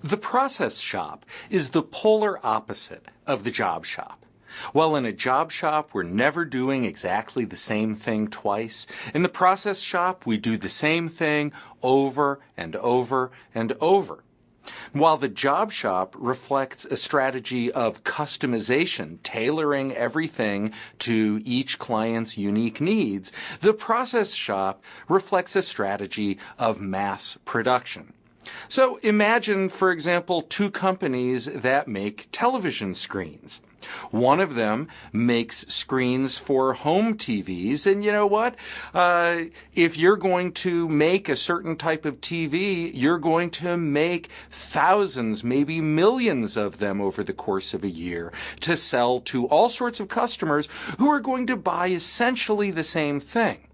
The process shop is the polar opposite of the job shop. While in a job shop, we're never doing exactly the same thing twice, in the process shop, we do the same thing over and over and over. While the job shop reflects a strategy of customization, tailoring everything to each client's unique needs, the process shop reflects a strategy of mass production. So imagine, for example, two companies that make television screens. One of them makes screens for home TVs, and you know what? If you're going to make a certain type of TV, you're going to make thousands, maybe millions of them over the course of a year to sell to all sorts of customers who are going to buy essentially the same thing.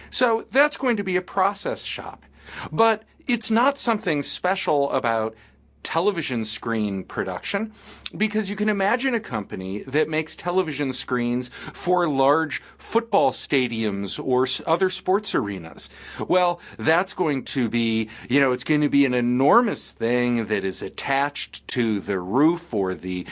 So that's going to be a process shop. But it's not something special about television screen production, because you can imagine a company that makes television screens for large football stadiums or other sports arenas. Well, that's going to be, it's going to be an enormous thing that is attached to the roof or the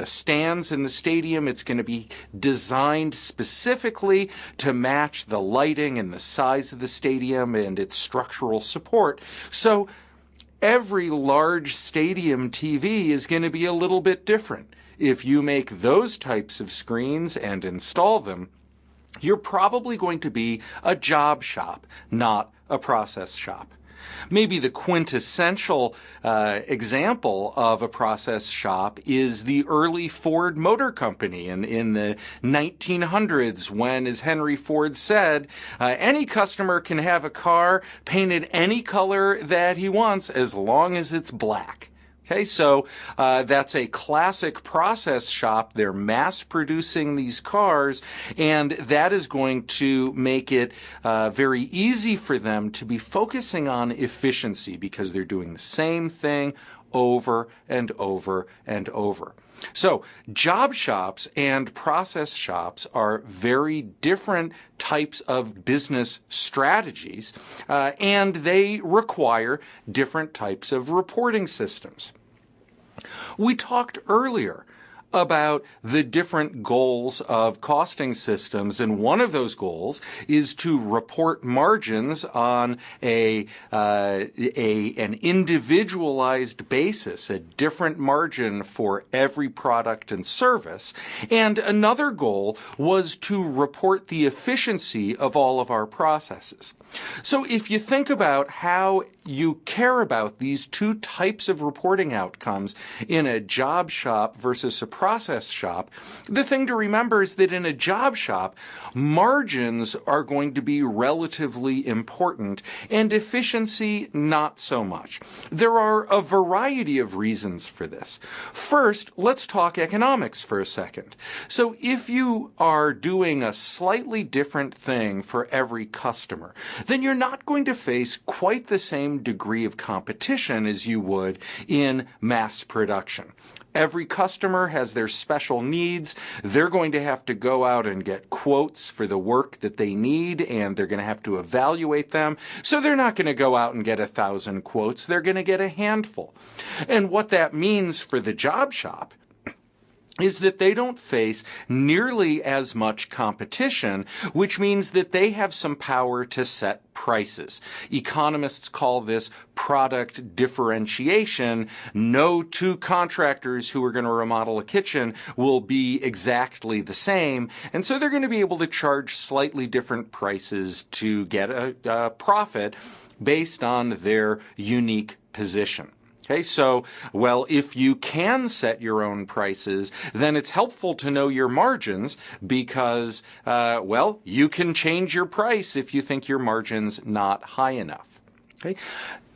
stands in the stadium. It's going to be designed specifically to match the lighting and the size of the stadium and its structural support. So every large stadium TV is going to be a little bit different. If you make those types of screens and install them, you're probably going to be a job shop, not a process shop. Maybe the quintessential example of a process shop is the early Ford Motor Company in the 1900s when, as Henry Ford said, any customer can have a car painted any color that he wants as long as it's black. Okay, so that's a classic process shop. They're mass producing these cars, and that is going to make it very easy for them to be focusing on efficiency because they're doing the same thing over and over and over. So job shops and process shops are very different types of business strategies, and they require different types of reporting systems. We talked earlier about the different goals of costing systems, and one of those goals is to report margins on an individualized basis, a different margin for every product and service. And another goal was to report the efficiency of all of our processes. So if you think about how you care about these two types of reporting outcomes in a job shop versus a process shop, the thing to remember is that in a job shop, margins are going to be relatively important and efficiency not so much. There are a variety of reasons for this. First, let's talk economics for a second. So if you are doing a slightly different thing for every customer, then you're not going to face quite the same degree of competition as you would in mass production. Every customer has their special needs. They're going to have to go out and get quotes for the work that they need, and they're going to have to evaluate them. So they're not going to go out and get 1,000 quotes. They're going to get a handful. And what that means for the job shop is that they don't face nearly as much competition, which means that they have some power to set prices. Economists call this product differentiation. No two contractors who are going to remodel a kitchen will be exactly the same, and so they're going to be able to charge slightly different prices to get a profit based on their unique position. Okay, so, well, if you can set your own prices, then it's helpful to know your margins because, you can change your price if you think your margin's not high enough. Okay.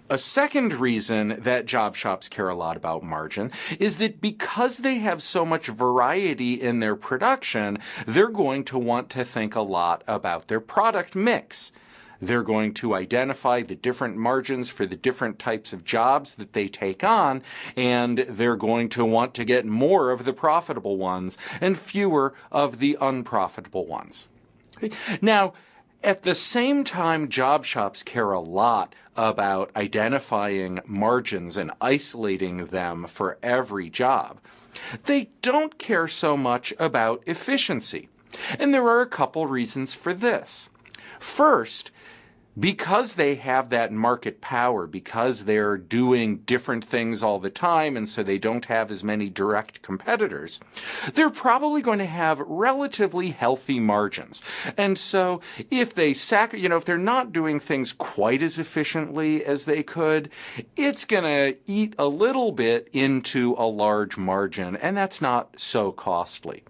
A second reason that job shops care a lot about margin is that because they have so much variety in their production, they're going to want to think a lot about their product mix. They're going to identify the different margins for the different types of jobs that they take on, and they're going to want to get more of the profitable ones and fewer of the unprofitable ones. Okay. Now, At the same time, job shops care a lot about identifying margins and isolating them for every job. They don't care so much about efficiency. And there are a couple reasons for this. First, because they have that market power, because they're doing different things all the time, and so they don't have as many direct competitors, they're probably going to have relatively healthy margins. And so if they if they're not doing things quite as efficiently as they could, it's going to eat a little bit into a large margin, and that's not so costly.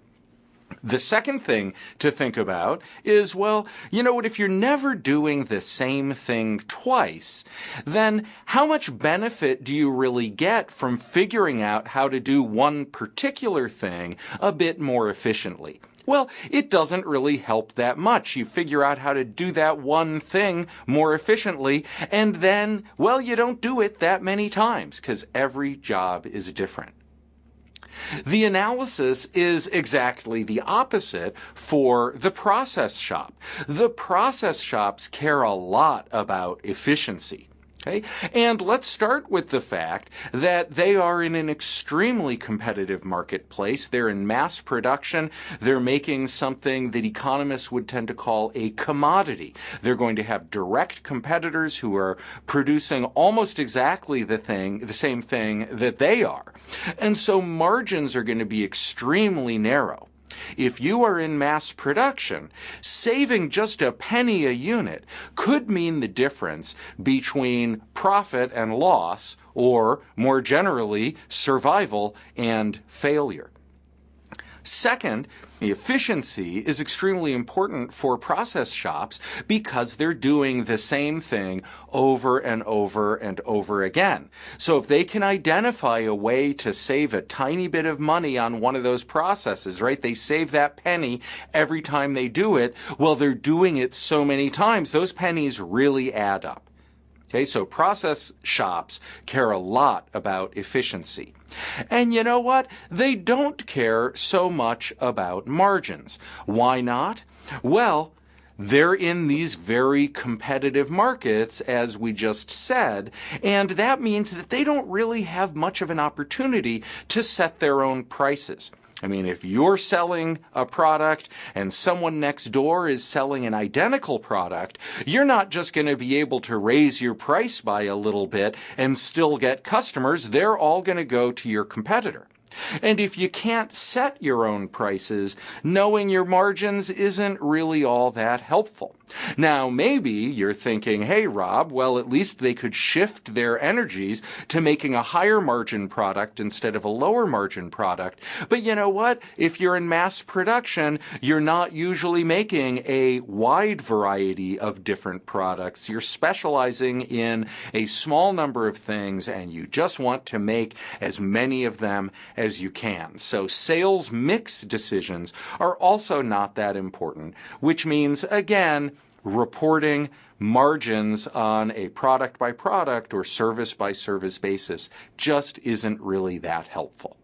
The second thing to think about is, well, you know what, if you're never doing the same thing twice, then how much benefit do you really get from figuring out how to do one particular thing a bit more efficiently? Well, it doesn't really help that much. You figure out how to do that one thing more efficiently, and then, well, you don't do it that many times because every job is different. The analysis is exactly the opposite for the process shop. The process shops care a lot about efficiency. Okay? And let's start with the fact that they are in an extremely competitive marketplace. They're in mass production. They're making something that economists would tend to call a commodity. They're going to have direct competitors who are producing almost exactly the same thing that they are. And so margins are going to be extremely narrow. If you are in mass production, saving just a penny a unit could mean the difference between profit and loss, or more generally, survival and failure. Second, efficiency is extremely important for process shops because they're doing the same thing over and over and over again. So if they can identify a way to save a tiny bit of money on one of those processes, right? They save that penny every time they do it. Well, they're doing it so many times, those pennies really add up. Okay, so process shops care a lot about efficiency. And you know what? They don't care so much about margins. Why not? Well, they're in these very competitive markets, as we just said, and that means that they don't really have much of an opportunity to set their own prices. I mean, if you're selling a product and someone next door is selling an identical product, you're not just going to be able to raise your price by a little bit and still get customers. They're all going to go to your competitor. And if you can't set your own prices, knowing your margins isn't really all that helpful. Now, maybe you're thinking, hey, Rob, well, at least they could shift their energies to making a higher margin product instead of a lower margin product. But you know what? If you're in mass production, you're not usually making a wide variety of different products. You're specializing in a small number of things, and you just want to make as many of them as you can. So sales mix decisions are also not that important, which means, again, reporting margins on a product by product or service by service basis just isn't really that helpful.